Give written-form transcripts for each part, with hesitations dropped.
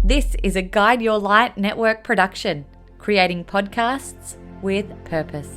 This is a Guide Your Light network production, creating podcasts with purpose.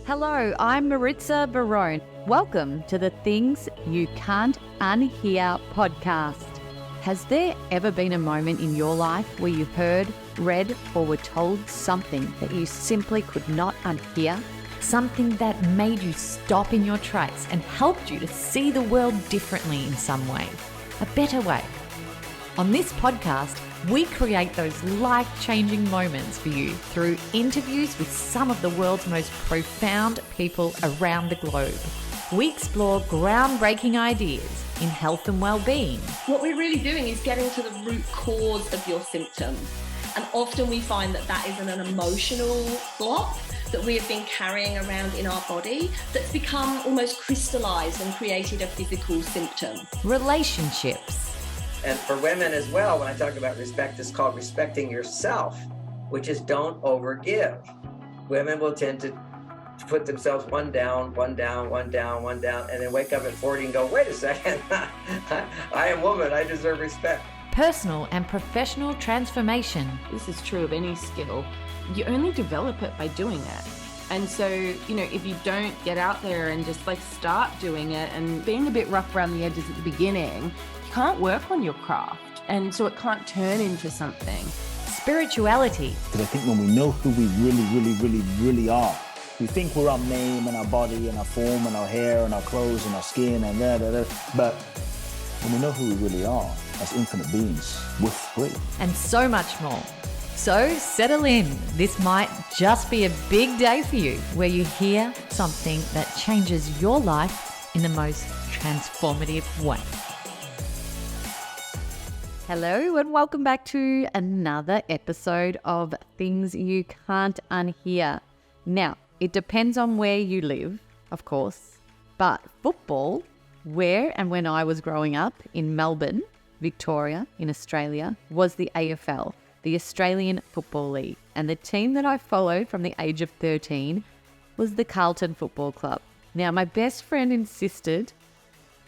Hello, I'm Maritza Barone. Welcome to the Things You Can't Unhear podcast. Has there ever been a moment in your life where you heard, read, or were told something that you simply could not unhear? Something that made you stop in your tracks and helped you to see the world differently in some way, a better way. On this podcast, we create those life-changing moments for you through interviews with some of the world's most profound people around the globe. We explore groundbreaking ideas in health and well-being. What we're really doing is getting to the root cause of your symptoms. And often we find that that is an emotional block that we have been carrying around in our body that's become almost crystallized and created a physical symptom. Relationships. And for women as well, when I talk about respect, it's called respecting yourself, which is don't overgive. Women will tend to put themselves one down, and then wake up at 40 and go, wait a second, I am woman, I deserve respect. Personal and professional transformation. This is true of any skill. You only develop it by doing it. And so, if you don't get out there and just start doing it and being a bit rough around the edges at the beginning, you can't work on your craft. And so it can't turn into something. Spirituality. Because I think when we know who we really are, we think we're our name and our body and our form and our hair and our clothes and our skin and but when we know who we really are as infinite beings, we're free. And so much more. So settle in. This might just be a big day for you where you hear something that changes your life in the most transformative way. Hello and welcome back to another episode of Things You Can't Unhear. Now, it depends on where you live, of course, but football, where and when I was growing up in Melbourne, Victoria, in Australia, was the AFL, the Australian Football League. And the team that I followed from the age of 13 was the Carlton Football Club. Now, my best friend insisted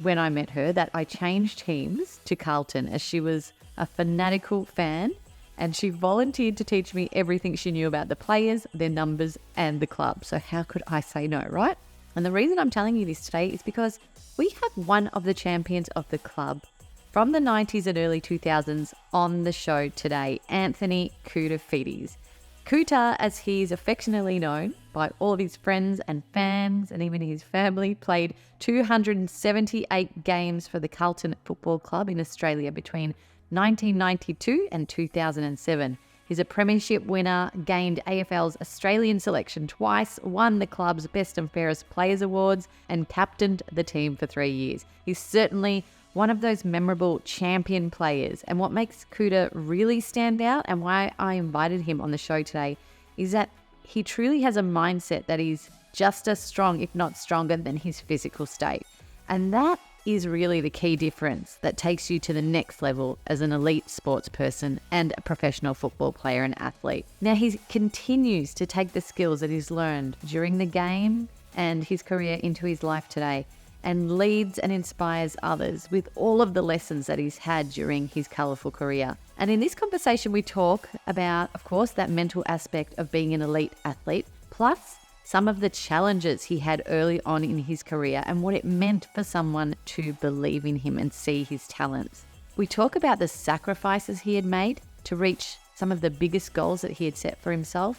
when I met her that I change teams to Carlton as she was a fanatical fan and she volunteered to teach me everything she knew about the players, their numbers and the club. So how could I say no, right? And the reason I'm telling you this today is because we have one of the champions of the club from the 90s and early 2000s on the show today, Anthony Koutoufides. Kouta, as he's affectionately known by all of his friends and fans and even his family, played 278 games for the Carlton Football Club in Australia between 1992 and 2007. He's a premiership winner, gained AFL's Australian selection twice, won the club's Best and Fairest Players Awards, and captained the team for 3 years. He's certainly one of those memorable champion players. And what makes Kouta really stand out and why I invited him on the show today is that he truly has a mindset that is just as strong, if not stronger, than his physical state. And that is really the key difference that takes you to the next level as an elite sports person and a professional football player and athlete. Now, he continues to take the skills that he's learned during the game and his career into his life today and leads and inspires others with all of the lessons that he's had during his colourful career. And in this conversation, we talk about, of course, that mental aspect of being an elite athlete, plus some of the challenges he had early on in his career and what it meant for someone to believe in him and see his talents. We talk about the sacrifices he had made to reach some of the biggest goals that he had set for himself,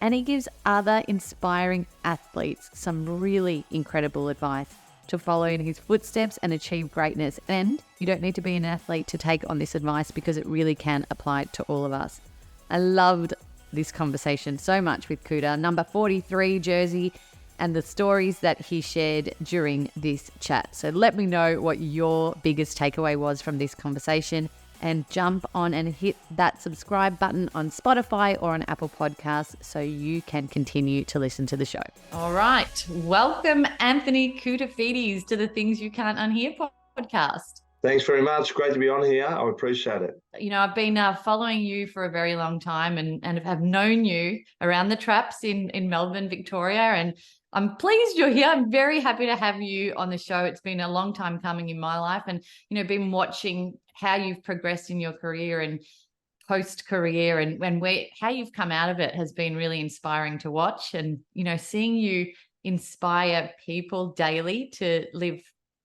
and he gives other inspiring athletes some really incredible advice to follow in his footsteps and achieve greatness. And you don't need to be an athlete to take on this advice because it really can apply to all of us. I loved this conversation so much with Kouta, number 43 jersey, and the stories that he shared during this chat. So let me know what your biggest takeaway was from this conversation and jump on and hit that subscribe button on Spotify or on Apple Podcasts so you can continue to listen to the show. All right. Welcome, Anthony Koutoufides, to the Things You Can't Unhear podcast. Thanks very much. Great to be on here. I appreciate it. I've been following you for a very long time and have known you around the traps in Melbourne, Victoria, and I'm pleased you're here. I'm very happy to have you on the show. It's been a long time coming in my life, and been watching how you've progressed in your career and post-career, and how you've come out of it has been really inspiring to watch. And seeing you inspire people daily to live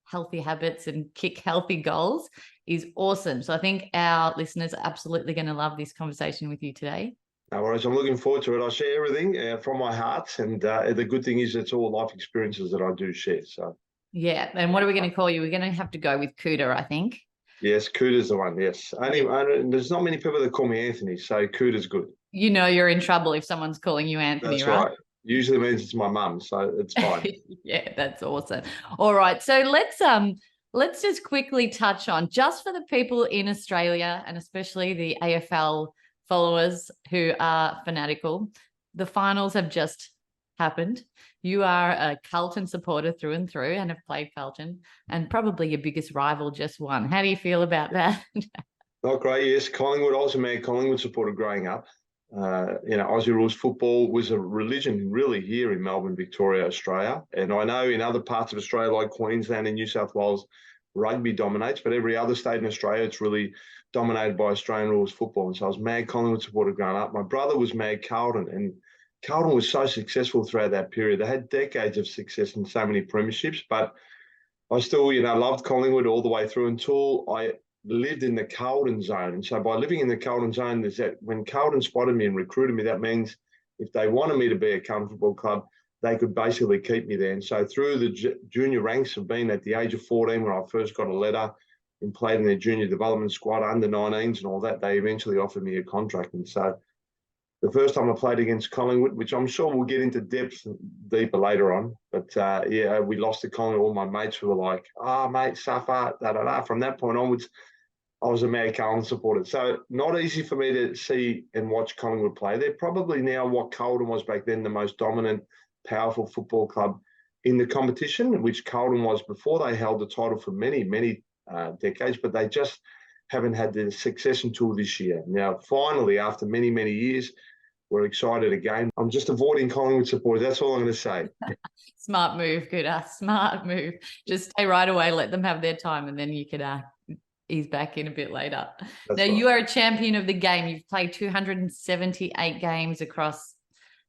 healthy habits and kick healthy goals is awesome. So I think our listeners are absolutely going to love this conversation with you today. No worries. I'm looking forward to it. I share everything from my heart, and the good thing is it's all life experiences that I do share. So yeah. And what are we going to call you? We're going to have to go with Kouta, I think. yes, Kouta's the one. Yes, there's not many people that call me Anthony, so Kouta's good. You're in trouble if someone's calling you Anthony. That's right. Usually means it's my mum, so it's fine. Yeah, that's awesome. All right, so let's just quickly touch on, just for the people in Australia and especially the AFL followers who are fanatical, the finals have just happened. You are a Carlton supporter through and through and have played Carlton, and probably your biggest rival just won. How do you feel about that? Not great, yes. Collingwood, I was a mad Collingwood supporter growing up. Aussie rules football was a religion really here in Melbourne, Victoria, Australia. And I know in other parts of Australia, like Queensland and New South Wales, rugby dominates, but every other state in Australia, it's really dominated by Australian rules football. And so I was mad Collingwood supporter growing up. My brother was mad Carlton, and Carlton was so successful throughout that period. They had decades of success and so many premierships, but I still, loved Collingwood all the way through until I lived in the Carlton zone. And so by living in the Carlton zone, there's that when Carlton spotted me and recruited me, that means if they wanted me to be at Carlton Football Club, they could basically keep me there. And so through the junior ranks of being at the age of 14, when I first got a letter and played in their junior development squad, under 19s and all that, they eventually offered me a contract. And so the first time I played against Collingwood, which I'm sure we'll get into depth deeper later on, but we lost to Collingwood. All my mates were like, mate, suffer, da-da-da. From that point onwards, I was a mad Carlton supporter. So not easy for me to see and watch Collingwood play. They're probably now what Carlton was back then, the most dominant, powerful football club in the competition, which Carlton was before they held the title for many, many decades, but they just haven't had the success until this year. Now, finally, after many, many years, we're excited again. I'm just avoiding Collingwood supporters. That's all I'm going to say. Smart move, Kouta. Smart move. Just stay right away. Let them have their time, and then you can ease back in a bit later. That's now, right. You are a champion of the game. You've played 278 games across,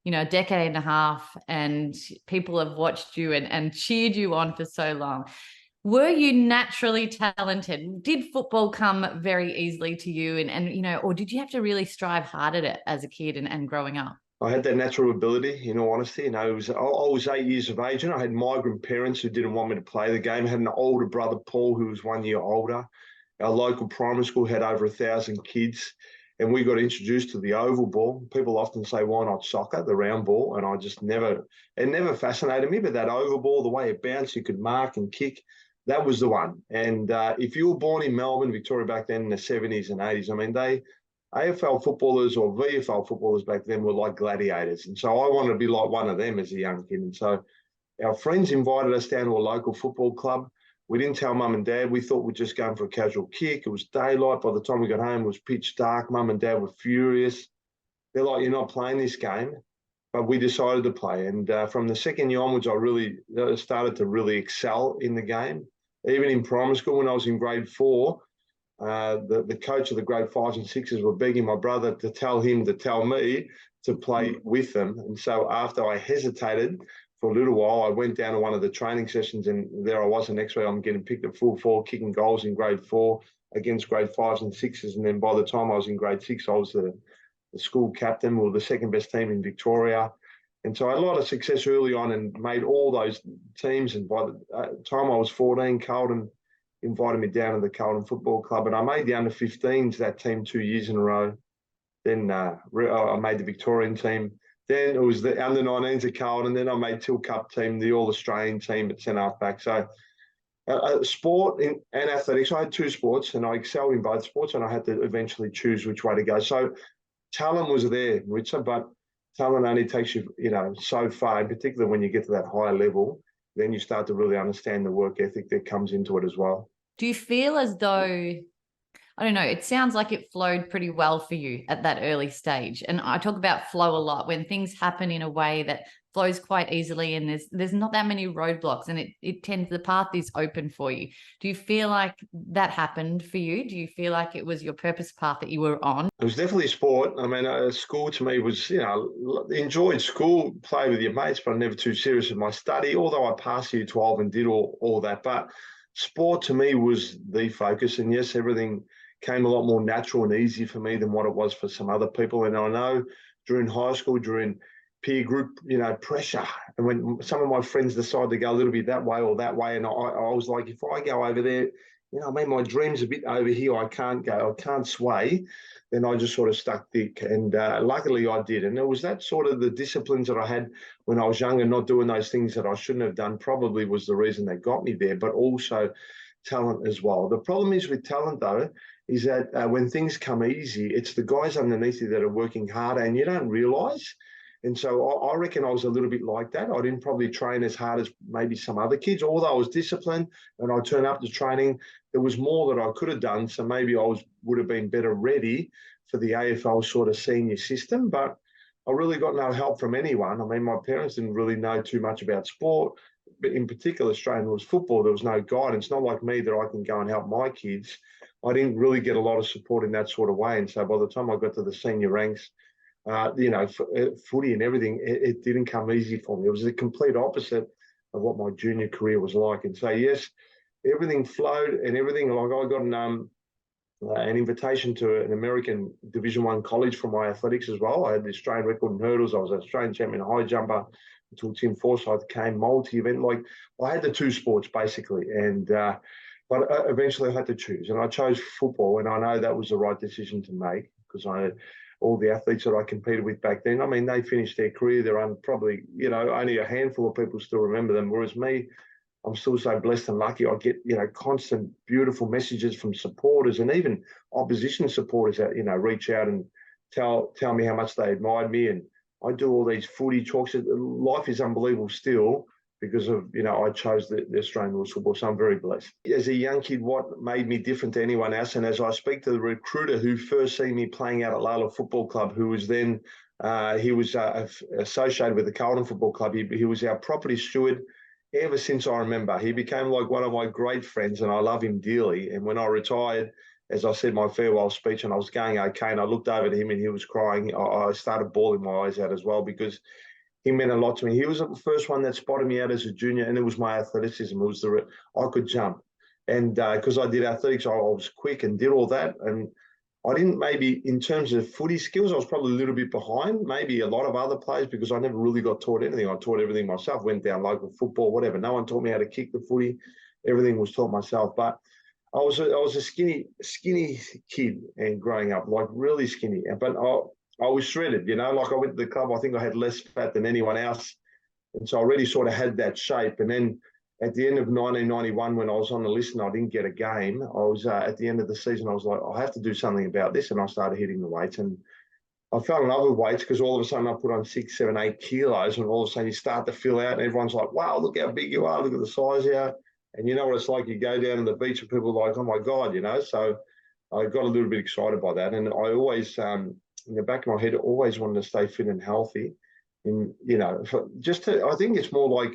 a decade and a half, and people have watched you and cheered you on for so long. Were you naturally talented? Did football come very easily to you, and or did you have to really strive hard at it as a kid and growing up? I had that natural ability, in all honesty. I was 8 years of age, and I had migrant parents who didn't want me to play the game. I had an older brother, Paul, who was 1 year older. Our local primary school had over 1,000 kids, and we got introduced to the oval ball. People often say, why not soccer, the round ball? And it never fascinated me, but that oval ball, the way it bounced, you could mark and kick, that was the one. And if you were born in Melbourne, Victoria, back then in the 70s and 80s, AFL footballers or VFL footballers back then were like gladiators. And so I wanted to be like one of them as a young kid. And so our friends invited us down to a local football club. We didn't tell mum and dad. We thought we'd just go for a casual kick. It was daylight. By the time we got home, it was pitch dark. Mum and dad were furious. They're like, you're not playing this game. But we decided to play. And from the second year onwards, I really started to really excel in the game. Even in primary school, when I was in grade 4, the coach of the grade 5s and 6s were begging my brother to tell him to tell me to play with them. And so after I hesitated for a little while, I went down to one of the training sessions, and there I was the next week. I'm getting picked at full forward, kicking goals in grade 4 against grade 5s and 6s. And then by the time I was in grade 6, I was the school captain, or the second best team in Victoria. And so I had a lot of success early on and made all those teams. And by the time I was 14, Carlton invited me down to the Carlton Football Club, and I made the under-15s, that team, 2 years in a row. Then I made the Victorian team. Then it was the under-19s at Carlton. Then I made Till Cup team, the All-Australian team at centre-half-back. So sport and athletics, I had 2 sports, and I excelled in both sports, and I had to eventually choose which way to go. So talent was there, Maritza, but talent only takes you, so far, in particular when you get to that higher level, then you start to really understand the work ethic that comes into it as well. Do you feel as though, I don't know, it sounds like it flowed pretty well for you at that early stage? And I talk about flow a lot, when things happen in a way that flows quite easily, and there's not that many roadblocks, and it tends, the path is open for you. Do you feel like that happened for you? Do you feel like it was your purpose path that you were on? It was definitely sport. I mean, school to me was, enjoyed school, play with your mates, but I'm never too serious in my study, although I passed year 12 and did all that. But sport to me was the focus. And yes, everything came a lot more natural and easy for me than what it was for some other people. And I know during high school, during peer group, pressure, and when some of my friends decided to go a little bit that way or that way, and I was like, if I go over there, my dream's a bit over here, I can't go, I can't sway, then I just sort of stuck thick. And luckily I did. And it was that sort of the disciplines that I had when I was younger, not doing those things that I shouldn't have done, probably was the reason that got me there, but also talent as well. The problem is with talent, though, is that when things come easy, it's the guys underneath you that are working harder and you don't realise. And so I reckon I was a little bit like that. I didn't probably train as hard as maybe some other kids, although I was disciplined and I turned up to training. There was more that I could have done. So maybe I would have been better ready for the AFL sort of senior system. But I really got no help from anyone. I mean, my parents didn't really know too much about sport, but in particular, Australian rules football. There was no guidance. Not like me that I can go and help my kids. I didn't really get a lot of support in that sort of way. And so by the time I got to the senior ranks, footy and everything, it didn't come easy for me. It was the complete opposite of what my junior career was like. And so, yes, everything flowed and everything. Like I got an invitation to an American Division 1 college for my athletics as well. I had the Australian record in hurdles. I was an Australian champion high jumper until Tim Forsyth came, multi-event. Like I had the two sports basically. And but eventually I had to choose. And I chose football. And I know that was the right decision to make because all the athletes that I competed with back then, I mean, they finished their career. They're probably, only a handful of people still remember them. Whereas me, I'm still so blessed and lucky. I get, constant beautiful messages from supporters and even opposition supporters that, reach out and tell me how much they admired me. And I do all these footy talks. Life is unbelievable still because of, I chose the Australian rules football. So I'm very blessed. As a young kid, what made me different to anyone else? And as I speak to the recruiter who first seen me playing out at Layla Football Club, who was then, he was associated with the Carlton Football Club. He was our property steward ever since I remember. He became like one of my great friends and I love him dearly. And when I retired, as I said my farewell speech and I was going okay, and I looked over to him and he was crying, I started bawling my eyes out as well because he meant a lot to me. He was the first one that spotted me out as a junior, and it was my athleticism. It was I could jump. And because I did athletics, I was quick and did all that. And I didn't maybe, in terms of footy skills, I was probably a little bit behind, maybe a lot of other players because I never really got taught anything. I taught everything myself, went down local football, whatever. No one taught me how to kick the footy. Everything was taught myself. But I was a skinny kid and growing up, like really skinny. But I was shredded, like I went to the club, I think I had less fat than anyone else. And so I already sort of had that shape. And then at the end of 1991, when I was on the list and I didn't get a game, I was at the end of the season, I was like, I have to do something about this. And I started hitting the weights. And I fell in love with weights because all of a sudden I put on 6, 7, 8 kilos. And all of a sudden you start to fill out and everyone's like, wow, look how big you are. Look at the size you are. And you know what it's like? You go down to the beach and people are like, oh my God, So I got a little bit excited by that. And I always, in the back of my head, I always wanted to stay fit and healthy. And, I think it's more like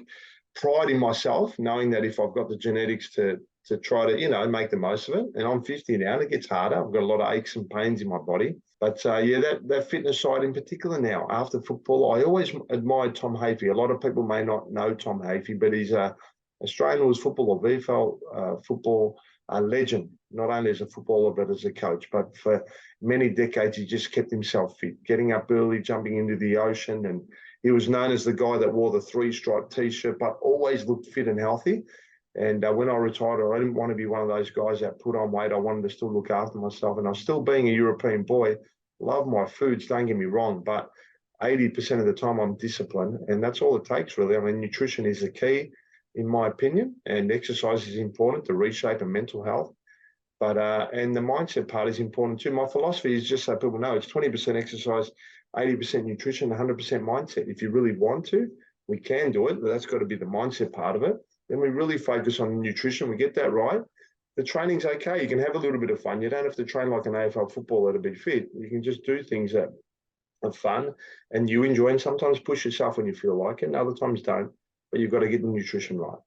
pride in myself, knowing that if I've got the genetics to try to, make the most of it. And I'm 50 now and it gets harder. I've got a lot of aches and pains in my body. But that fitness side in particular now, after football, I always admired Tom Hafey. A lot of people may not know Tom Hafey, but he's a Australian rules football or VFL football legend, not only as a footballer, but as a coach. But for many decades, he just kept himself fit, getting up early, jumping into the ocean. And he was known as the guy that wore the 3-stripe T-shirt, but always looked fit and healthy. And when I retired, I didn't want to be one of those guys that put on weight. I wanted to still look after myself. And I was still being a European boy, love my foods, don't get me wrong, but 80% of the time I'm disciplined. And that's all it takes, really. I mean, nutrition is the key, in my opinion, and exercise is important to reshape and mental health. But and the mindset part is important too. My philosophy is just so people know it's 20% exercise, 80% nutrition, 100% mindset. If you really want to, we can do it, but that's got to be the mindset part of it. Then we really focus on nutrition. We get that right. The training's okay. You can have a little bit of fun. You don't have to train like an AFL footballer to be fit. You can just do things that of fun, and you enjoy, and sometimes push yourself when you feel like it, and other times don't. But you've got to get the nutrition right.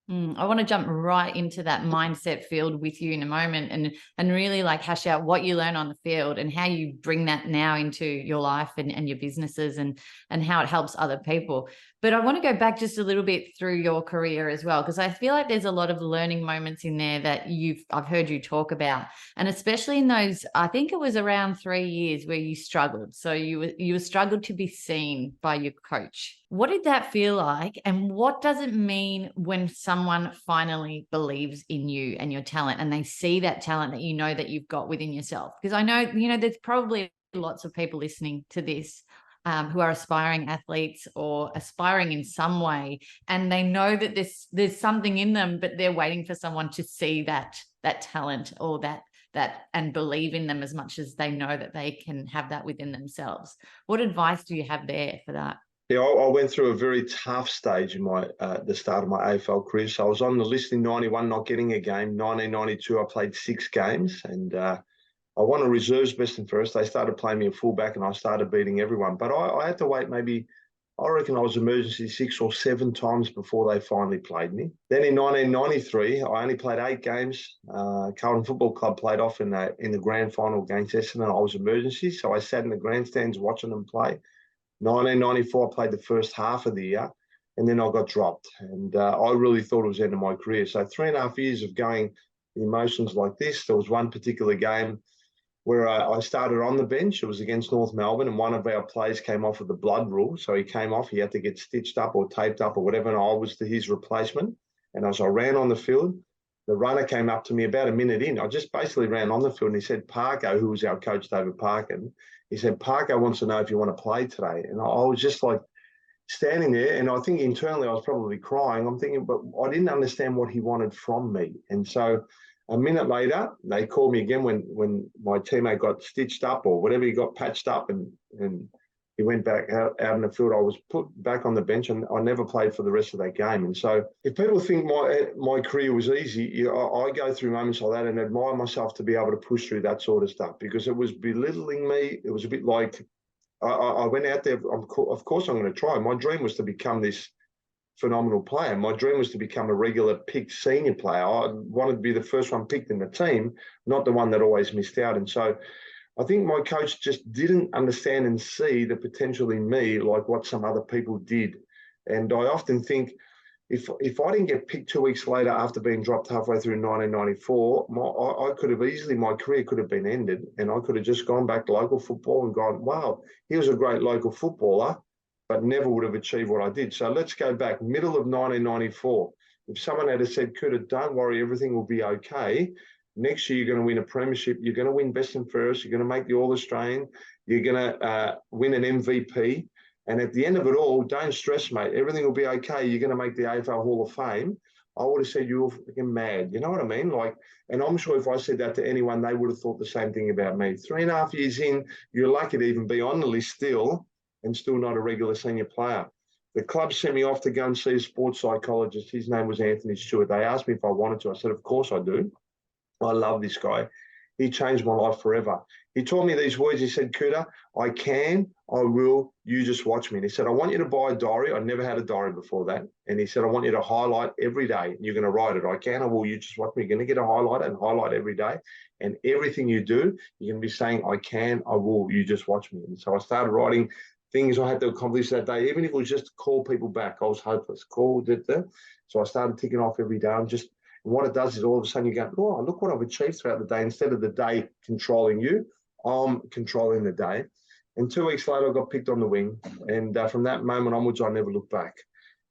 I want to jump right into that mindset field with you in a moment and really like hash out what you learn on the field and how you bring that now into your life and your businesses and how it helps other people. But I want to go back just a little bit through your career as well, because I feel like there's a lot of learning moments in there that I've heard you talk about, and especially in those, I think it was around 3 years where you struggled. So you struggled to be seen by your coach. What did that feel like, and what does it mean when someone finally believes in you and your talent, and they see that talent that you know that you've got within yourself? Because I know, there's probably lots of people listening to this who are aspiring athletes or aspiring in some way, and they know that there's something in them, but they're waiting for someone to see that talent or that and believe in them as much as they know that they can have that within themselves. What advice do you have there for that? Yeah, I went through a very tough stage in my the start of my AFL career. So I was on the list in 91, not getting a game. 1992, I played 6 games, and I won a reserves best and fairest. They started playing me a fullback, and I started beating everyone. But I had to wait maybe, I reckon I was emergency 6 or 7 times before they finally played me. Then in 1993, I only played 8 games. Carlton Football Club played off in the grand final against Essendon. I was emergency, so I sat in the grandstands watching them play. 1994, I played the first half of the year, and then I got dropped. And I really thought it was the end of my career. So 3.5 years of going the emotions like this. There was one particular game where I started on the bench. It was against North Melbourne, and one of our players came off with the blood rule. So he came off, he had to get stitched up or taped up or whatever, and I was his replacement. And as I ran on the field, the runner came up to me about a minute in. I just basically ran on the field, and he said, Parko, who was our coach, David Parkin, he said, Parko wants to know if you want to play today. And I was just like standing there, and I think internally I was probably crying. I'm thinking, but I didn't understand what he wanted from me. And so a minute later, they called me again when my teammate got stitched up or whatever, he got patched up, and he went back out in the field. I was put back on the bench, and I never played for the rest of that game. And so if people think my career was easy, I go through moments like that and admire myself to be able to push through that sort of stuff, because it was belittling me. It was a bit like I went out there, of course I'm going to try. My dream was to become this phenomenal player. My dream was to become a regular picked senior player. I wanted to be the first one picked in the team, not the one that always missed out. And so I think my coach just didn't understand and see the potential in me like what some other people did. And I often think if I didn't get picked 2 weeks later after being dropped halfway through 1994, I could have easily, my career could have been ended, and I could have just gone back to local football and gone, wow, he was a great local footballer, but never would have achieved what I did. So let's go back, middle of 1994. If someone had said, Kouta, don't worry, everything will be okay. Next year, you're going to win a premiership. You're going to win best and fairest. You're going to make the All-Australian. You're going to win an MVP. And at the end of it all, don't stress, mate. Everything will be okay. You're going to make the AFL Hall of Fame. I would have said, you're freaking mad. You know what I mean? And I'm sure if I said that to anyone, they would have thought the same thing about me. 3.5 years in, you're lucky to even be on the list still, and still not a regular senior player. The club sent me off to go and see a sports psychologist. His name was Anthony Stewart. They asked me if I wanted to. I said, of course I do. I love this guy. He changed my life forever. He told me these words. He said, Kouta, I can, I will, you just watch me. And he said, I want you to buy a diary. I never had a diary before that. And he said, I want you to highlight every day. And you're going to write it. I can, I will, you just watch me. You're going to get a highlighter and highlight every day. And everything you do, you're going to be saying, I can, I will, you just watch me. And so I started writing things I had to accomplish that day, even if it was just to call people back. I was hopeless. So I started ticking off every day. And what it does is all of a sudden you go, oh, look what I've achieved throughout the day. Instead of the day controlling you, I'm controlling the day. And 2 weeks later, I got picked on the wing. And from that moment onwards, I never looked back.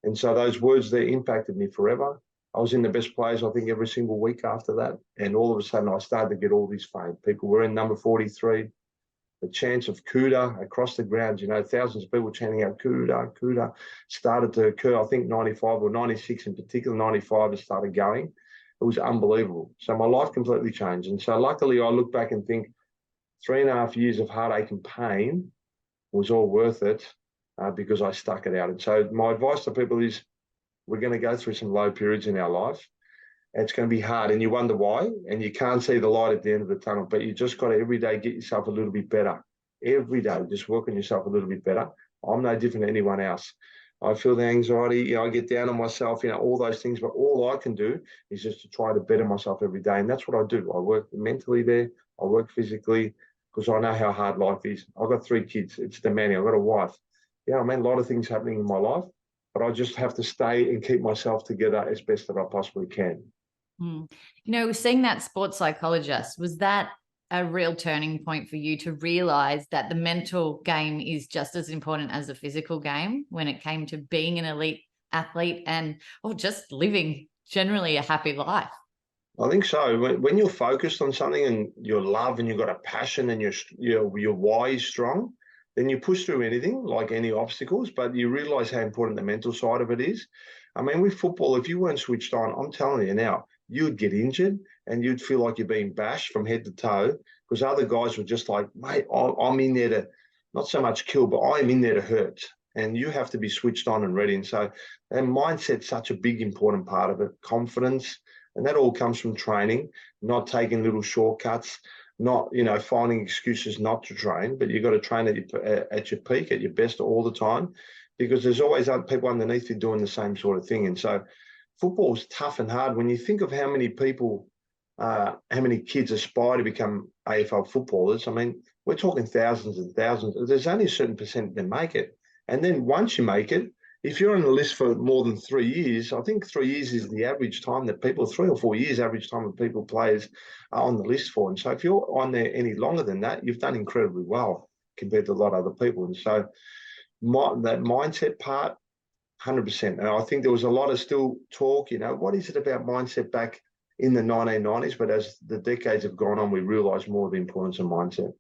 And so those words there impacted me forever. I was in the best players, I think, every single week after that. And all of a sudden, I started to get all this fame. People were in number 43. The chants of Kouta across the grounds, thousands of people chanting out Kouta, Kouta, started to occur. I think 95 or 96 in particular, 95 it started going. It was unbelievable. So my life completely changed. And so luckily I look back and think 3.5 years of heartache and pain was all worth it because I stuck it out. And so my advice to people is we're going to go through some low periods in our life. It's going to be hard and you wonder why, and you can't see the light at the end of the tunnel, but you just got to every day get yourself a little bit better. every day. Just work on yourself a little bit better. I'm no different to anyone else. I feel the anxiety, I get down on myself, all those things, but all I can do is just to try to better myself every day. And that's what I do. I work mentally there. I work physically because I know how hard life is. I've got 3 kids. It's demanding. I've got a wife. A lot of things happening in my life, but I just have to stay and keep myself together as best that I possibly can. Seeing that sports psychologist, was that a real turning point for you to realize that the mental game is just as important as the physical game when it came to being an elite athlete or just living generally a happy life? I think so. When you're focused on something and your love and you've got a passion and your why is strong, then you push through anything, like any obstacles, but you realize how important the mental side of it is. I mean, with football, if you weren't switched on, I'm telling you now, you'd get injured and you'd feel like you're being bashed from head to toe because other guys were just like, mate, I'm in there to not so much kill, but I'm in there to hurt. And you have to be switched on and ready. And so and mindset's such a big, important part of it. Confidence. And that all comes from training, not taking little shortcuts, not, finding excuses not to train, but you've got to train at your peak, at your best all the time, because there's always other people underneath you doing the same sort of thing. And so football's tough and hard. When you think of how many people, how many kids aspire to become AFL footballers, I mean, we're talking thousands and thousands. There's only a certain percent that make it. And then once you make it, if you're on the list for more than 3 years, I think 3 years is the average time that people, 3 or 4 years average time that players are on the list for. And so if you're on there any longer than that, you've done incredibly well compared to a lot of other people. And so that mindset part, 100%. And I think there was a lot of still talk, what is it about mindset back in the 1990s? But as the decades have gone on, we realise more of the importance of mindset.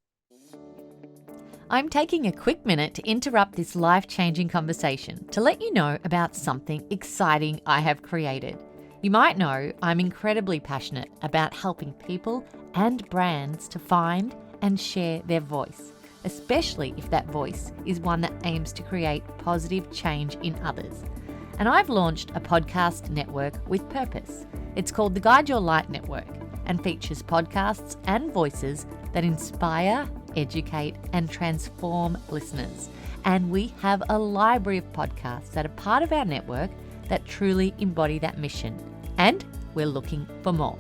I'm taking a quick minute to interrupt this life-changing conversation to let you know about something exciting I have created. You might know I'm incredibly passionate about helping people and brands to find and share their voice, especially if that voice is one that aims to create positive change in others. And I've launched a podcast network with purpose. It's called the Guide Your Light Network and features podcasts and voices that inspire, educate, and transform listeners. And we have a library of podcasts that are part of our network that truly embody that mission. And we're looking for more.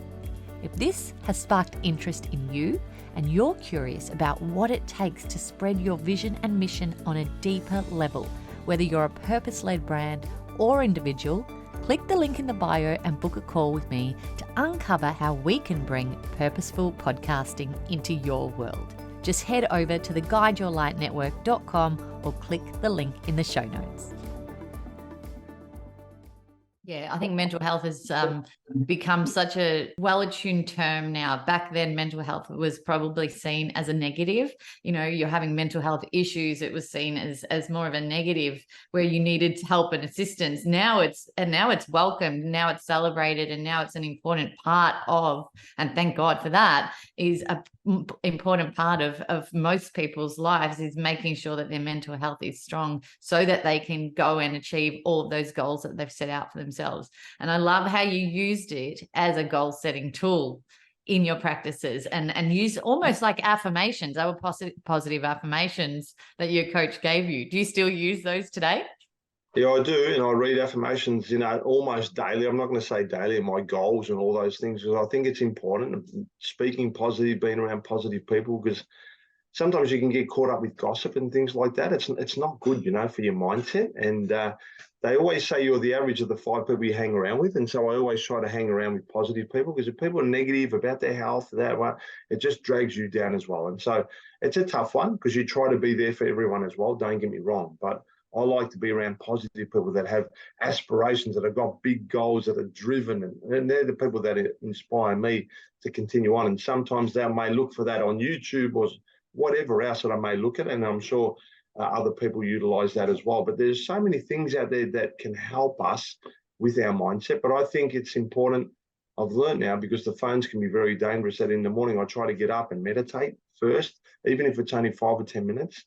If this has sparked interest in you and you're curious about what it takes to spread your vision and mission on a deeper level, whether you're a purpose-led brand or individual, click the link in the bio and book a call with me to uncover how we can bring purposeful podcasting into your world. Just head over to theguideyourlightnetwork.com or click the link in the show notes. Yeah, I think mental health has become such a well-attuned term now. Back then, mental health was probably seen as a negative. You're having mental health issues. It was seen as more of a negative where you needed help and assistance. Now it's welcomed. Now it's celebrated, and now it's an important part of, and thank God for that, is a important part of most people's lives, is making sure that their mental health is strong so that they can go and achieve all of those goals that they've set out for themselves. And I love how you used it as a goal setting tool in your practices and use almost like affirmations. They were positive affirmations that your coach gave you. Do you still use those today? Yeah, I do. And I read affirmations, almost daily. I'm not going to say daily, my goals and all those things, because I think it's important. Speaking positive, being around positive people, because sometimes you can get caught up with gossip and things like that. It's not good, for your mindset. And they always say you're the average of the 5 people you hang around with. And so I always try to hang around with positive people, because if people are negative about their health, it just drags you down as well. And so it's a tough one, because you try to be there for everyone as well. Don't get me wrong. But I like to be around positive people that have aspirations, that have got big goals, that are driven. And they're the people that inspire me to continue on. And sometimes they may look for that on YouTube or whatever else that I may look at. And I'm sure other people utilize that as well. But there's so many things out there that can help us with our mindset. But I think it's important, I've learned now, because the phones can be very dangerous, that in the morning I try to get up and meditate first, even if it's only 5 or 10 minutes.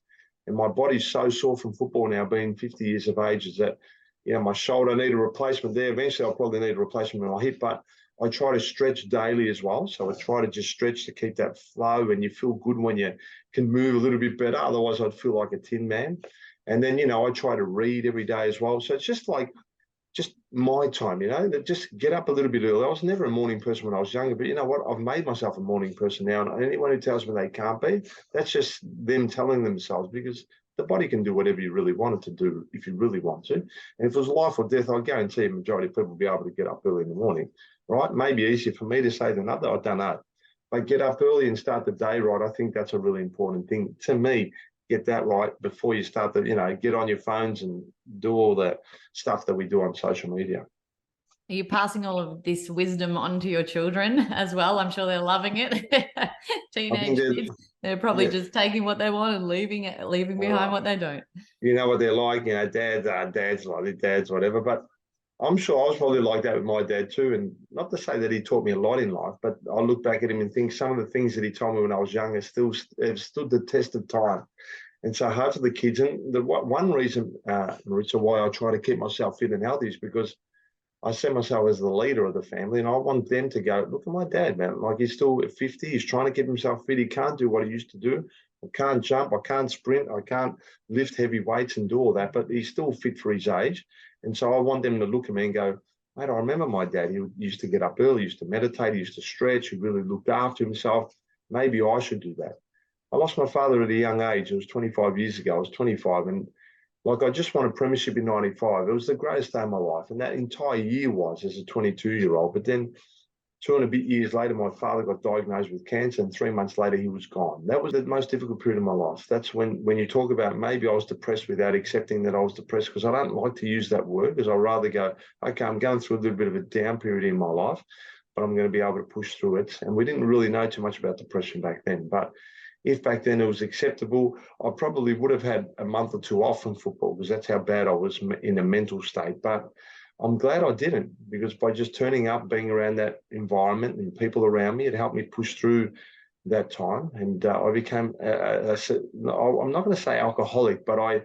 And my body's so sore from football now, being 50 years of age, is that, my shoulder, I need a replacement there. Eventually I'll probably need a replacement in my hip. But I try to stretch daily as well. So I try to just stretch to keep that flow, and you feel good when you can move a little bit better. Otherwise, I'd feel like a tin man. And then, I try to read every day as well. So it's just my time, just get up a little bit early. I was never a morning person when I was younger, but you know what? I've made myself a morning person now. And anyone who tells me they can't be, that's just them telling themselves, because the body can do whatever you really want it to do if you really want to. And if it was life or death, I guarantee a majority of people will be able to get up early in the morning, right? Maybe easier for me to say than other, I don't know. But get up early and start the day right. I think that's a really important thing to me. Get that right before you start to, get on your phones and do all that stuff that we do on social media. Are you passing all of this wisdom on to your children as well? I'm sure they're loving it. Teenage kids, they're probably just taking what they want and leaving behind what they don't. You know what they're like, dads like their dads, whatever. But I'm sure I was probably like that with my dad too. And not to say that he taught me a lot in life, but I look back at him and think some of the things that he told me when I was young have stood the test of time. And so hopefully the kids, and the one reason, Maritza, why I try to keep myself fit and healthy is because I see myself as the leader of the family, and I want them to go, look at my dad, man. Like, he's still at 50. He's trying to keep himself fit. He can't do what he used to do. I can't jump. I can't sprint. I can't lift heavy weights and do all that, but he's still fit for his age. And so I want them to look at me and go, mate, I remember my dad. He used to get up early, used to meditate, he used to stretch, he really looked after himself. Maybe I should do that. I lost my father at a young age. It was 25 years ago. I was 25, and I just won a premiership in 95. It was the greatest day of my life. And that entire year was as a 22-year-old. But then 2 and a bit years later, my father got diagnosed with cancer, and 3 months later, he was gone. That was the most difficult period of my life. That's when you talk about maybe I was depressed without accepting that I was depressed, because I don't like to use that word, because I'd rather go, okay, I'm going through a little bit of a down period in my life, but I'm going to be able to push through it. And we didn't really know too much about depression back then. But if back then it was acceptable, I probably would have had a month or two off from football, because that's how bad I was in a mental state. But I'm glad I didn't, because by just turning up, being around that environment and people around me, it helped me push through that time. And I became, I'm not going to say alcoholic, but I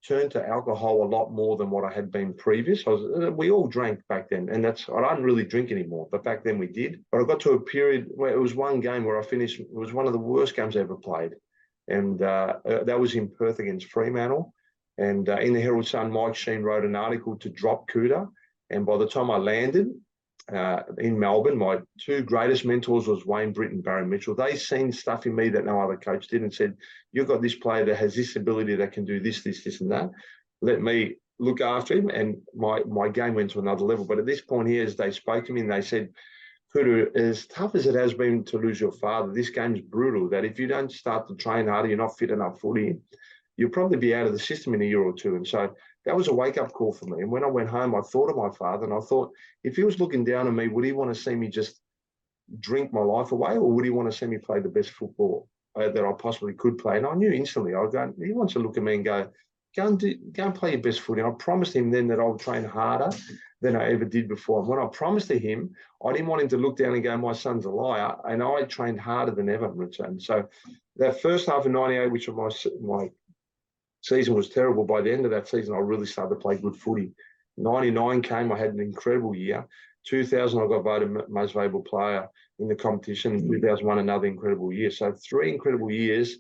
turned to alcohol a lot more than what I had been previous. We all drank back then, and I don't really drink anymore, but back then we did. But I got to a period where it was one game where I finished, it was one of the worst games I ever played. And that was in Perth against Fremantle. And in the Herald Sun, Mike Sheen wrote an article to drop Kouta. And by the time I landed in Melbourne, my 2 greatest mentors was Wayne Britt and Barone Mitchell. They seen stuff in me that no other coach did, and said, you've got this player that has this ability that can do this, and that. Let me look after him. And my game went to another level. But at this point here, as they spoke to me, and they said, Kouta, as tough as it has been to lose your father, this game's brutal, that if you don't start to train harder, you're not fit enough footy, you'll probably be out of the system in a year or two. And so that was a wake-up call for me. And when I went home, I thought of my father, and I thought, if he was looking down on me, would he want to see me just drink my life away, or would he want to see me play the best football that I possibly could play? And I knew instantly, he wants to look at me and go and play your best footy. And I promised him then that I'll train harder than I ever did before. And when I promised to him, I didn't want him to look down and go, my son's a liar. And I trained harder than ever in return. So that first half of 98, which was my season, was terrible. By the end of that season, I really started to play good footy. 99 came, I had an incredible year. 2000, I got voted most valuable player in the competition. In 2001, another incredible year. So 3 incredible years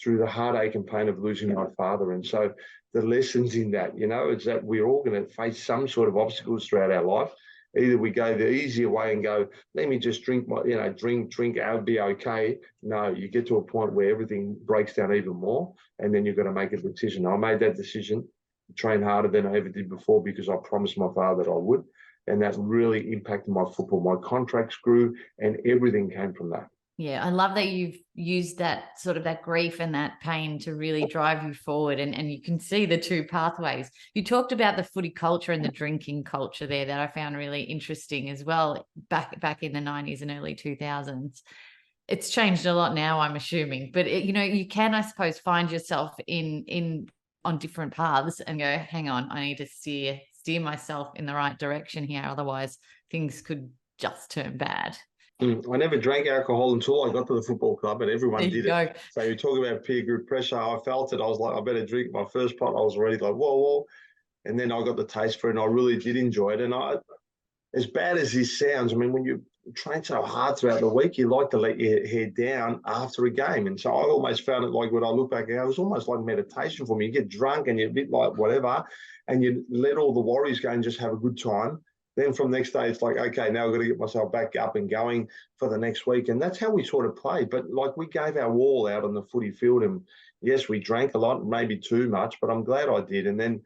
through the heartache and pain of losing my father. And so the lessons in that, is that we're all going to face some sort of obstacles throughout our life. Either we go the easier way and go, let me just drink, drink, I'll be okay. No, you get to a point where everything breaks down even more, and then you've got to make a decision. I made that decision to train harder than I ever did before, because I promised my father that I would, and that really impacted my football. My contracts grew, and everything came from that. Yeah, I love that you've used that sort of that grief and that pain to really drive you forward, and you can see the 2 pathways. You talked about the footy culture and the drinking culture there that I found really interesting as well back in the 90s and early 2000s. It's changed a lot now, I'm assuming, but you can, I suppose, find yourself on different paths and go, hang on, I need to steer myself in the right direction here, otherwise things could just turn bad. I never drank alcohol until I got to the football club, and everyone did it. So you talk about peer group pressure. I felt it. I was like, I better drink. My first pot, I was already like, whoa. And then I got the taste for it, and I really did enjoy it. And as bad as this sounds, I mean, when you train so hard throughout the week, you like to let your head down after a game. And so I almost found it like, when I look back, it was almost like meditation for me. You get drunk and you're a bit like whatever, and you let all the worries go and just have a good time. Then from the next day, it's like, okay, now I've got to get myself back up and going for the next week. And that's how we sort of played. But like, we gave our all out on the footy field. And yes, we drank a lot, maybe too much, but I'm glad I did. And then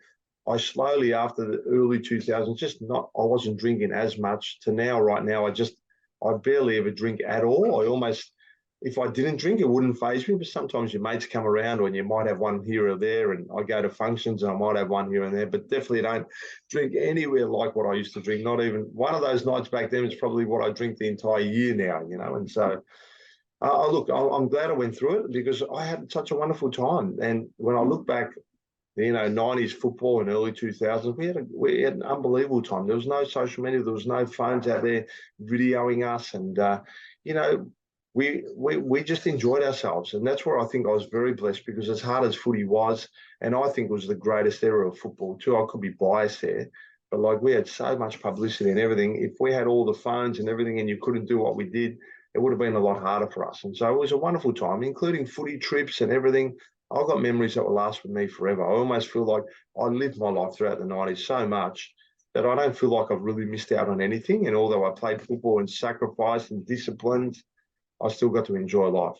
I slowly, after the early 2000s, I wasn't drinking as much, to now, right now, I barely ever drink at all. I almost, if I didn't drink, it wouldn't faze me, but sometimes your mates come around and you might have one here or there, and I go to functions and I might have one here and there, but definitely don't drink anywhere like what I used to drink. Not even one of those nights back then is probably what I drink the entire year now, and so look, I'm glad I went through it, because I had such a wonderful time. And when I look back, 90s football and early 2000s, we had an unbelievable time. There was no social media, there was no phones out there videoing us, and we just enjoyed ourselves. And that's where I think I was very blessed, because as hard as footy was, and I think it was the greatest era of football too, I could be biased there, but like, we had so much publicity and everything. If we had all the phones and everything and you couldn't do what we did, it would have been a lot harder for us. And so it was a wonderful time, including footy trips and everything. I've got memories that will last with me forever. I almost feel like I lived my life throughout the 90s so much that I don't feel like I've really missed out on anything. And although I played football and sacrificed and disciplined, I still got to enjoy life.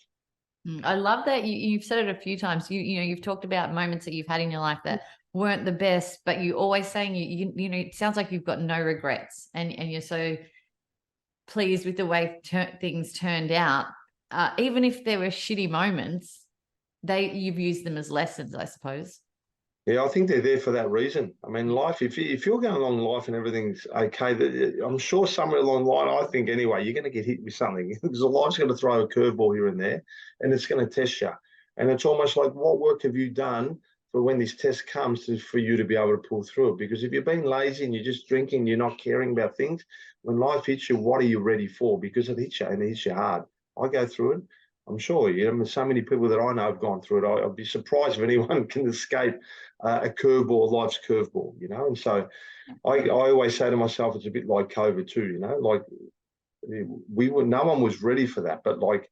I love that you've said it a few times. You've talked about moments that you've had in your life that weren't the best, but you're always saying it sounds like you've got no regrets, and you're so pleased with the way things turned out. Even if there were shitty moments, you've used them as lessons, I suppose. Yeah, I think they're there for that reason. I mean, life, if you're going along life and everything's okay, I'm sure somewhere along the line, I think anyway, you're going to get hit with something, because life's going to throw a curveball here and there, and it's going to test you. And it's almost like, what work have you done for when this test comes for you to be able to pull through it? Because if you're being lazy and you're just drinking, you're not caring about things, when life hits you, what are you ready for? Because it hits you, and it hits you hard. I go through it. I'm sure so many people that I know have gone through it. I'd be surprised if anyone can escape a curveball, life's curveball, And so I always say to myself, it's a bit like COVID too, like no one was ready for that. But like,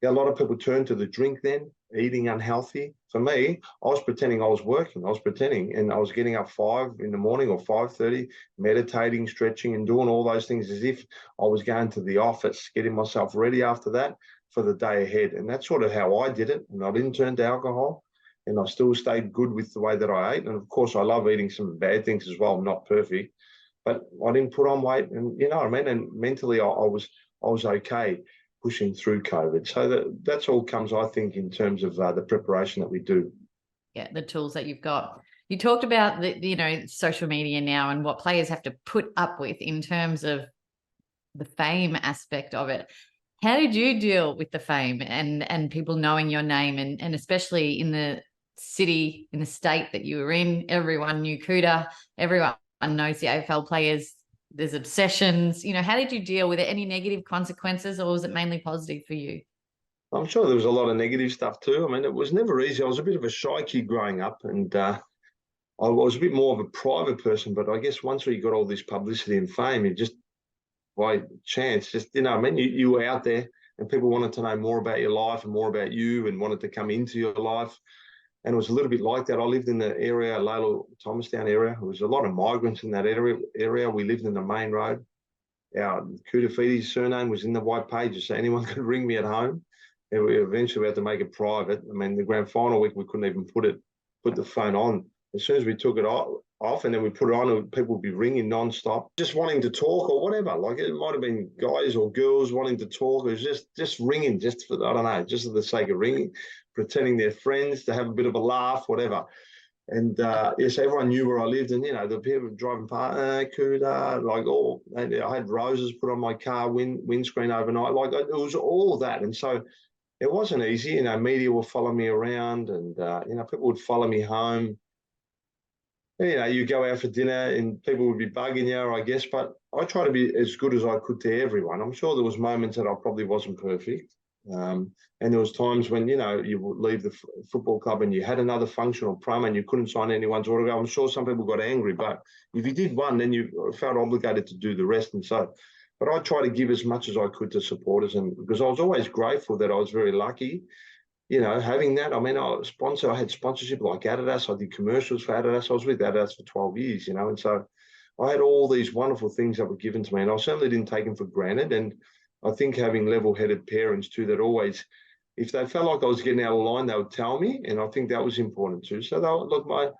a lot of people turned to the drink then, eating unhealthy. For me, I was pretending I was working. I was pretending, and I was getting up 5 in the morning or 5:30, meditating, stretching, and doing all those things as if I was going to the office, getting myself ready after that for the day ahead. And that's sort of how I did it. And I didn't turn to alcohol, and I still stayed good with the way that I ate. And of course, I love eating some bad things as well. I'm not perfect, but I didn't put on weight, and you know what I mean? And mentally I was okay pushing through COVID. So that's all comes, I think, in terms of the preparation that we do. Yeah, the tools that you've got. You talked about the social media now and what players have to put up with in terms of the fame aspect of it. How did you deal with the fame and people knowing your name, and especially in the city, in the state that you were in? Everyone knew Kouta. Everyone knows the AFL players. There's obsessions. How did you deal with it? Any negative consequences, or was it mainly positive for you? I'm sure there was a lot of negative stuff too. I mean, it was never easy. I was a bit of a shy kid growing up, and I was a bit more of a private person. But I guess once we got all this publicity and fame, it just, by chance, you were out there, and people wanted to know more about your life and more about you, and wanted to come into your life. And it was a little bit like that. I lived in the area, Layla Thomastown area. There was a lot of migrants in that area. We lived in the main road. Our Koutoufides surname was in the white pages, so anyone could ring me at home. And we eventually had to make it private. I mean, the grand final week, we couldn't even put the phone on. As soon as we took it off and then we put it on, people would be ringing nonstop, just wanting to talk or whatever. Like, it might have been guys or girls wanting to talk. It was just ringing, just for, I don't know, just for the sake of ringing, pretending they're friends, to have a bit of a laugh, whatever. And yes, everyone knew where I lived, and the people driving past, Kouta, and I had roses put on my car windscreen overnight. Like, it was all that. And so it wasn't easy. Media will follow me around, and people would follow me home. You go out for dinner and people would be bugging you, I guess, but I try to be as good as I could to everyone. I'm sure there was moments that I probably wasn't perfect. And there was times when, you would leave the football club and you had another function or promo and you couldn't sign anyone's autograph. I'm sure some people got angry, but if you did one, then you felt obligated to do the rest. And so But I try to give as much as I could to supporters, and because I was always grateful that I was very lucky, having that. I mean, I had sponsorship like Adidas. I did commercials for Adidas. I was with Adidas for 12 years, and so I had all these wonderful things that were given to me, and I certainly didn't take them for granted. And I think having level-headed parents too, that always, if they felt like I was getting out of line, they would tell me, and I think that was important too. So look, my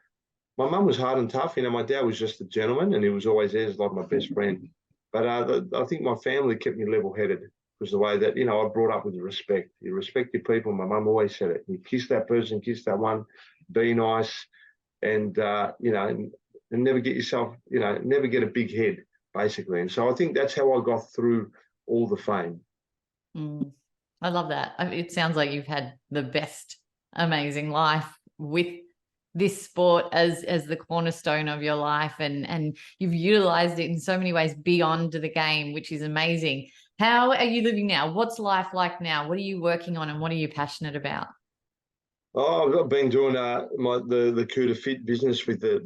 mum was hard and tough. My dad was just a gentleman, and he was always there as like my best friend. But I think my family kept me level-headed, was the way that, I brought up with respect. You respect your people. My mum always said it. You kiss that person, kiss that one, be nice, and, and never get yourself, never get a big head, basically. And so I think that's how I got through all the fame. I love that. It sounds like you've had the best, amazing life with this sport as the cornerstone of your life, and you've utilized it in so many ways beyond the game, which is amazing. How are you living now? What's life like now? What are you working on, and what are you passionate about? Oh, I've been doing the Koutoufides business with the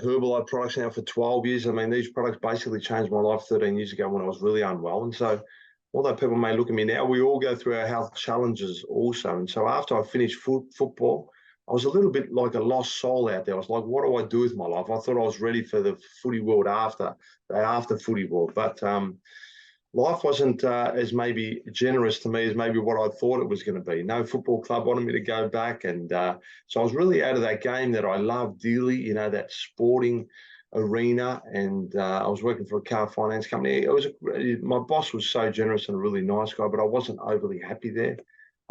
Herbalife products now for 12 years. I mean, these products basically changed my life 13 years ago when I was really unwell. And so although people may look at me now, we all go through our health challenges also. And so after I finished football, I was a little bit like a lost soul out there. I was like, what do I do with my life? I thought I was ready for the footy world after footy world. But life wasn't as maybe generous to me as maybe what I thought it was going to be. No football club wanted me to go back. And so I was really out of that game that I love dearly, that sporting arena. And I was working for a car finance company. My boss was so generous and a really nice guy, but I wasn't overly happy there.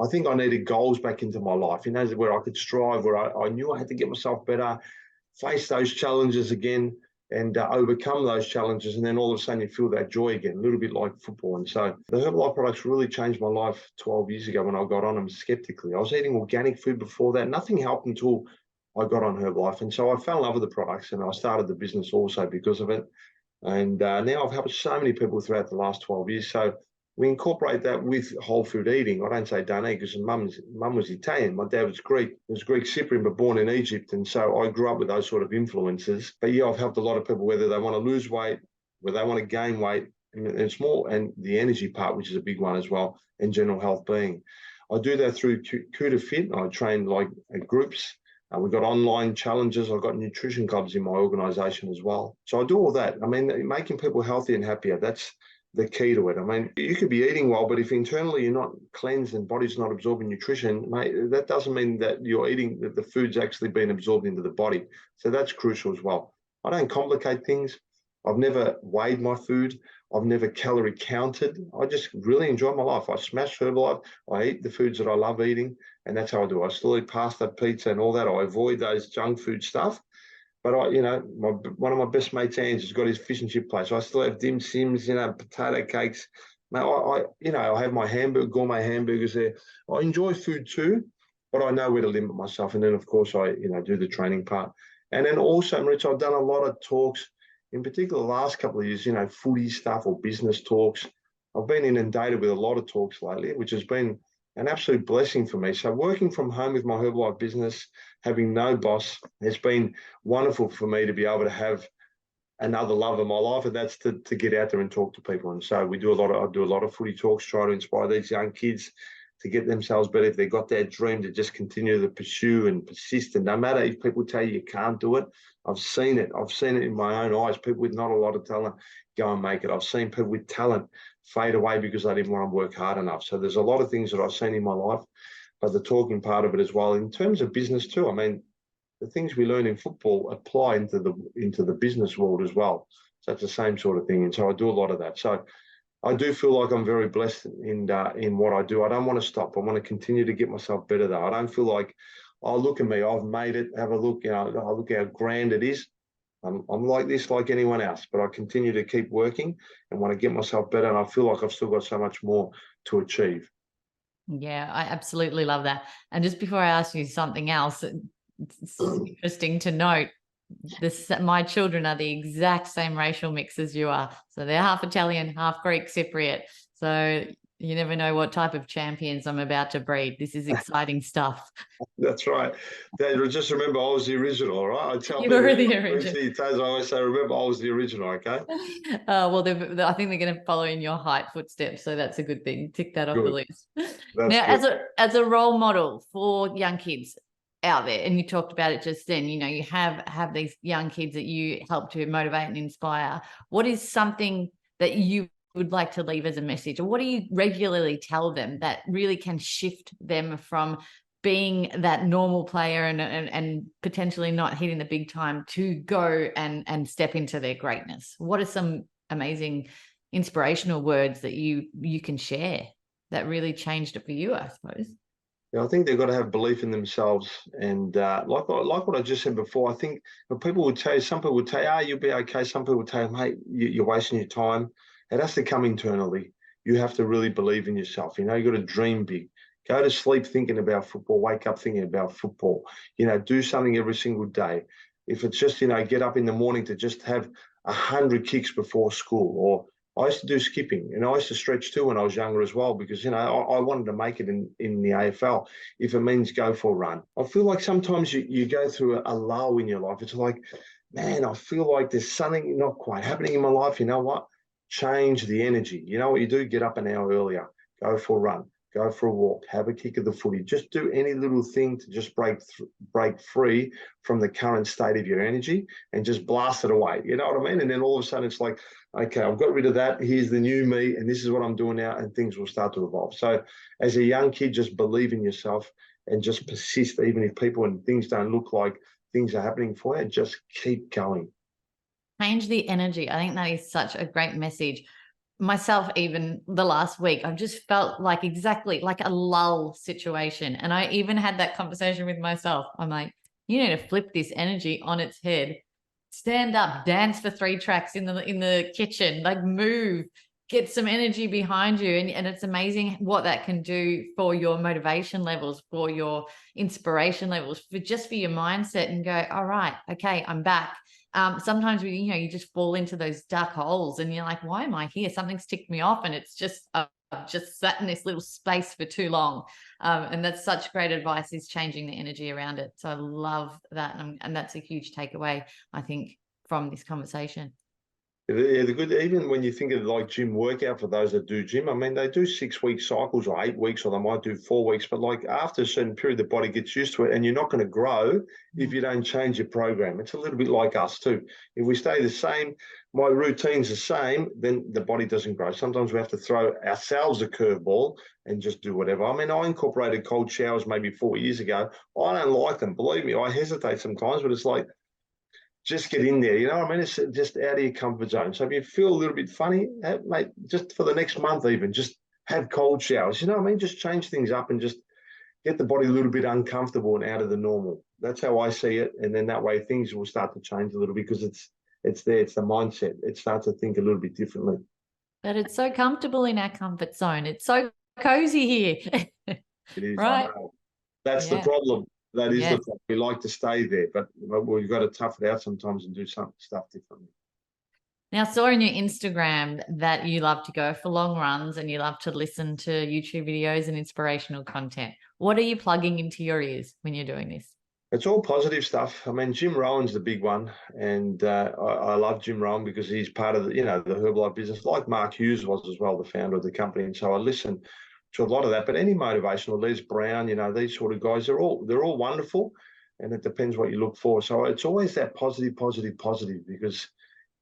I think I needed goals back into my life, where I could strive, where I knew I had to get myself better, face those challenges again, and overcome those challenges. And then all of a sudden you feel that joy again, a little bit like football. And so the Herbalife products really changed my life 12 years ago when I got on them skeptically. I was eating organic food before that. Nothing helped until I got on Herbalife. And so I fell in love with the products, and I started the business also because of it. And now I've helped so many people throughout the last 12 years. So we incorporate that with whole food eating. I don't say don't eat because mum was Italian. My dad was Greek. He was Greek Cypriot, but born in Egypt. And so I grew up with those sort of influences. But yeah, I've helped a lot of people, whether they want to lose weight, whether they want to gain weight, and it's more, and the energy part, which is a big one as well, and general health being. I do that through Koutoufides. I train like groups. We've got online challenges. I've got nutrition clubs in my organisation as well. So I do all that. I mean, making people healthy and happier, that's the key to it. I mean, you could be eating well, but if internally you're not cleansed and body's not absorbing nutrition, mate, that doesn't mean that you're eating, that the food's actually being absorbed into the body. So that's crucial as well. I don't complicate things. I've never weighed my food. I've never calorie counted. I just really enjoy my life. I smash Herbalife. I eat the foods that I love eating, and that's how I do. I still eat pasta, pizza, and all that. I avoid those junk food stuff. But one of my best mates, Ange, has got his fish and chip place. I still have dim sims, potato cakes. Mate, I have my gourmet hamburgers there. I enjoy food too, but I know where to limit myself. And then, of course, I do the training part. And then also, Maritza, I've done a lot of talks, in particular the last couple of years, footy stuff or business talks. I've been inundated with a lot of talks lately, which has been an absolute blessing for me. So working from home with my Herbalife business, having no boss, has been wonderful for me to be able to have another love of my life, and that's to get out there and talk to people. And so I do a lot of footy talks, try to inspire these young kids to get themselves better. If they've got that dream, to just continue to pursue and persist. And no matter if people tell you can't do it, I've seen it. I've seen it in my own eyes. People with not a lot of talent go and make it. I've seen people with talent fade away because they didn't want to work hard enough. So there's a lot of things that I've seen in my life, but the talking part of it as well. In terms of business too, I mean, the things we learn in football apply into the business world as well. So it's the same sort of thing. And so I do a lot of that. So I do feel like I'm very blessed in what I do. I don't want to stop. I want to continue to get myself better though. I don't feel like, oh, look at me, I've made it. Have a look, I look how grand it is. I'm like this, like anyone else, but I continue to keep working and want to get myself better. And I feel like I've still got so much more to achieve. Yeah, I absolutely love that. And just before I ask you something else, it's interesting to note my children are the exact same racial mix as you are. So they're half Italian, half Greek Cypriot. So You never know what type of champions I'm about to breed. This is exciting stuff. That's right. Just remember, I was the original, all right? I tell You people, were the reach original. your toes, I always say, remember, I was the original, okay? Well, I think they're going to follow in your height footsteps, so that's a good thing. Tick that off the Good. list. That's Now, good. as a role model for young kids out there, and you talked about it just then, you know, you have these young kids that you help to motivate and inspire. What is something that you would like to leave as a message, or what do you regularly tell them that really can shift them from being that normal player and potentially not hitting the big time to go and step into their greatness? What are some amazing inspirational words that you can share that really changed it for you, I suppose? Yeah, I think they've got to have belief in themselves. And like what I just said before, I think people would tell you, some people would tell you, you'll be okay. Some people would tell you, mate, you're wasting your time. It has to come internally. You have to really believe in yourself. You know, you got to dream big. Go to sleep thinking about football, wake up thinking about football. You know, do something every single day. If it's just, you know, get up in the morning to just have 100 kicks before school, or I used to do skipping, and I used to stretch too when I was younger as well, because, you know, I wanted to make it in the AFL. If it means go for a run, I feel like sometimes you go through a lull in your life. It's like, man, I feel like there's something not quite happening in my life. You know what? Change the energy. You know what you do? Get up an hour earlier, go for a run, go for a walk, have a kick of the footy. Just do any little thing to just break free from the current state of your energy and just blast it away. You know what I mean? And then all of a sudden it's like, okay, I've got rid of that. Here's the new me, and this is what I'm doing now, and things will start to evolve. So as a young kid, just believe in yourself and just persist, even if people and things don't look like things are happening for you. Just keep going. Change the energy. I think that is such a great message. Myself, even the last week, I've just felt like exactly like a lull situation. And I even had that conversation with myself. I'm like, you need to flip this energy on its head. Stand up, dance for 3 tracks in the kitchen, like move, get some energy behind you. And it's amazing what that can do for your motivation levels, for your inspiration levels, for your mindset, and go, all right, okay, I'm back. Sometimes you just fall into those dark holes and you're like, why am I here? Something's ticked me off, and it's just sat in this little space for too long. And that's such great advice, is changing the energy around it. So I love that. And that's a huge takeaway, I think, from this conversation. Yeah, the good, even when you think of like gym workout, for those that do gym, I mean, they do 6-week cycles or 8 weeks, or they might do 4 weeks. But like after a certain period, the body gets used to it, and you're not going to grow if you don't change your program. It's a little bit like us too. If we stay the same, my routine's the same, then the body doesn't grow. Sometimes we have to throw ourselves a curveball and just do whatever. I mean, I incorporated cold showers maybe 4 years ago. I don't like them. Believe me, I hesitate sometimes, but it's like, just get in there. You know what I mean? It's just out of your comfort zone. So if you feel a little bit funny, mate, just for the next month even, just have cold showers. You know what I mean? Just change things up and just get the body a little bit uncomfortable and out of the normal. That's how I see it. And then that way things will start to change a little, because it's there. It's the mindset. It starts to think a little bit differently. But it's so comfortable in our comfort zone. It's so cozy here. It is. Right? That's the problem. That is the problem. We like to stay there, but we've got to tough it out sometimes and do some stuff differently. Now, I saw on your Instagram that you love to go for long runs and you love to listen to YouTube videos and inspirational content. What are you plugging into your ears when you're doing this? It's all positive stuff. I mean, Jim Rowan's the big one, and I love Jim Rowan because he's part of the Herbalife business, like Mark Hughes was as well, the founder of the company. And so I listen to a lot of that. But any motivational, Les Brown, these sort of guys, they're all wonderful, and it depends what you look for. So it's always that positive, because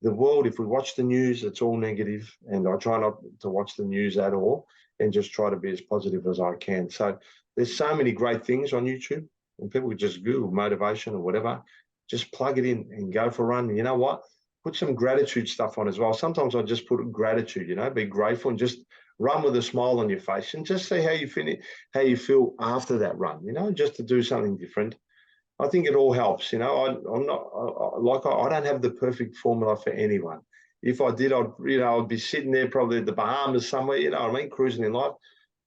the world, if we watch the news, it's all negative, and I try not to watch the news at all and just try to be as positive as I can. So there's so many great things on YouTube, and people just Google motivation or whatever, just plug it in and go for a run. And you know what? Put some gratitude stuff on as well. Sometimes I just put gratitude, be grateful, and just run with a smile on your face and just see how you feel after that run, just to do something different. I think it all helps. I don't have the perfect formula for anyone. If I did, I'd be sitting there probably at the Bahamas somewhere, cruising in life.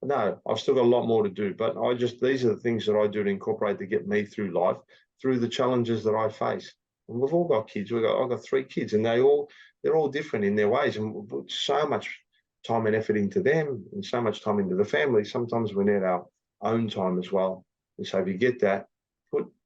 No, I've still got a lot more to do, but these are the things that I do to incorporate to get me through life, through the challenges that I face. And we've all got kids. I've got 3 kids, and they're all different in their ways, and so much time and effort into them and so much time into the family. Sometimes we need our own time as well. And so if you get that,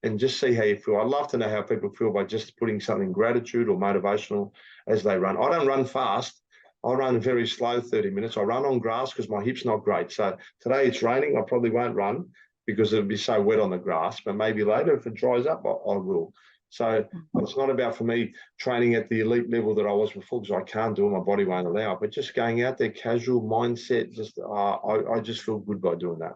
and just see how you feel. I'd love to know how people feel by just putting something gratitude or motivational as they run. I don't run fast. I run very slow, 30 minutes. I run on grass because my hip's not great. So today it's raining. I probably won't run because it'll be so wet on the grass. But maybe later, if it dries up, I will. So it's not about, for me, training at the elite level that I was before because I can't do it. My body won't allow it. But just going out there, casual mindset, I just feel good by doing that.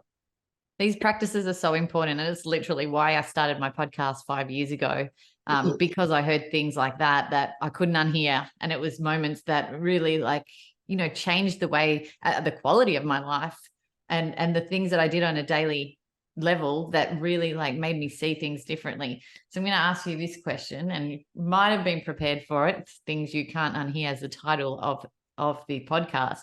These practices are so important. And it's literally why I started my podcast 5 years ago, because I heard things like that I couldn't unhear. And it was moments that really changed the way, the quality of my life and the things that I did on a daily level that really made me see things differently. So I'm going to ask you this question, and you might have been prepared for it. It's Things You Can't Unhear as the title of the podcast.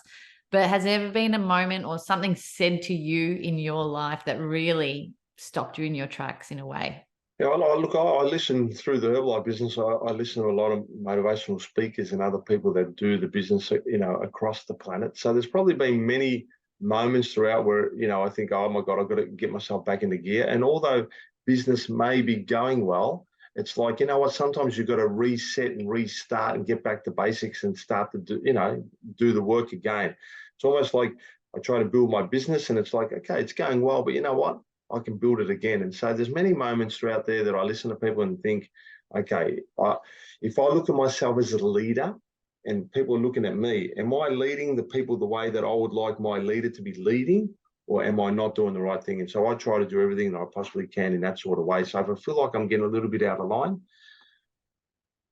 But has there ever been a moment or something said to you in your life that really stopped you in your tracks in a way? Yeah, I listen through the Herbalife business. I listen to a lot of motivational speakers and other people that do the business, across the planet. So there's probably been many moments throughout where, I think, oh my God, I've got to get myself back into gear. And although business may be going well, it's like, sometimes you've got to reset and restart and get back to basics and start to do the work again. It's almost like I try to build my business and it's like, okay, it's going well, but you know what? I can build it again. And so there's many moments throughout there that I listen to people and think, okay, if I look at myself as a leader and people are looking at me, am I leading the people the way that I would like my leader to be leading? Or am I not doing the right thing? And so I try to do everything that I possibly can in that sort of way. So if I feel like I'm getting a little bit out of line,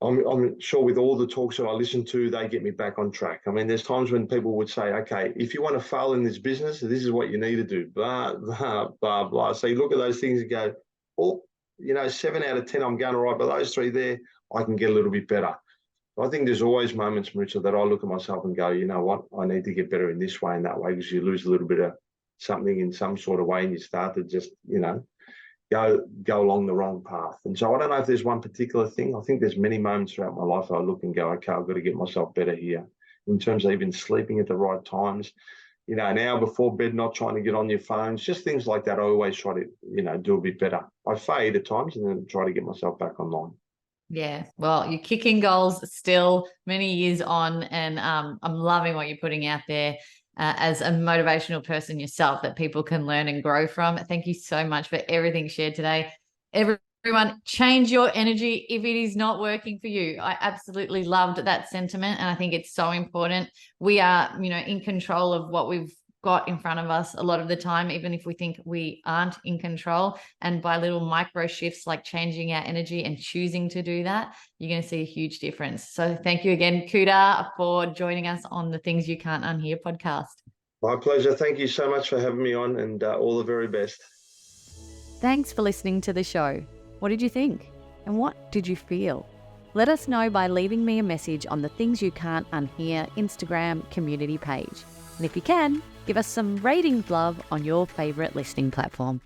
I'm sure with all the talks that I listen to, they get me back on track. I mean, there's times when people would say, okay, if you want to fail in this business, this is what you need to do, blah, blah, blah, blah. So you look at those things and go, 7 out of 10, I'm going all right, but those 3 there, I can get a little bit better. I think there's always moments, Maritza, that I look at myself and go, you know what, I need to get better in this way and that way, because you lose a little bit of something in some sort of way and you start to just, go along the wrong path. And so I don't know if there's one particular thing. I think there's many moments throughout my life I look and go, okay, I've got to get myself better here in terms of even sleeping at the right times, an hour before bed, not trying to get on your phones, just things like that. I always try to, do a bit better. I fade at times and then try to get myself back online. Yeah, well, you're kicking goals still many years on, and I'm loving what you're putting out there as a motivational person yourself that people can learn and grow from. Thank you so much for everything shared today. Everyone, change your energy if it is not working for you. I absolutely loved that sentiment, and I think it's so important. We are, in control of what we've got in front of us a lot of the time, even if we think we aren't in control. And by little micro shifts like changing our energy and choosing to do that, you're going to see a huge difference. So thank you again, Kouta, for joining us on the Things You Can't Unhear podcast. My pleasure. Thank you so much for having me on, and all the very best. Thanks for listening to the show. What did you think? And what did you feel? Let us know by leaving me a message on the Things You Can't Unhear Instagram community page. And if you can, give us some ratings love on your favourite listening platform.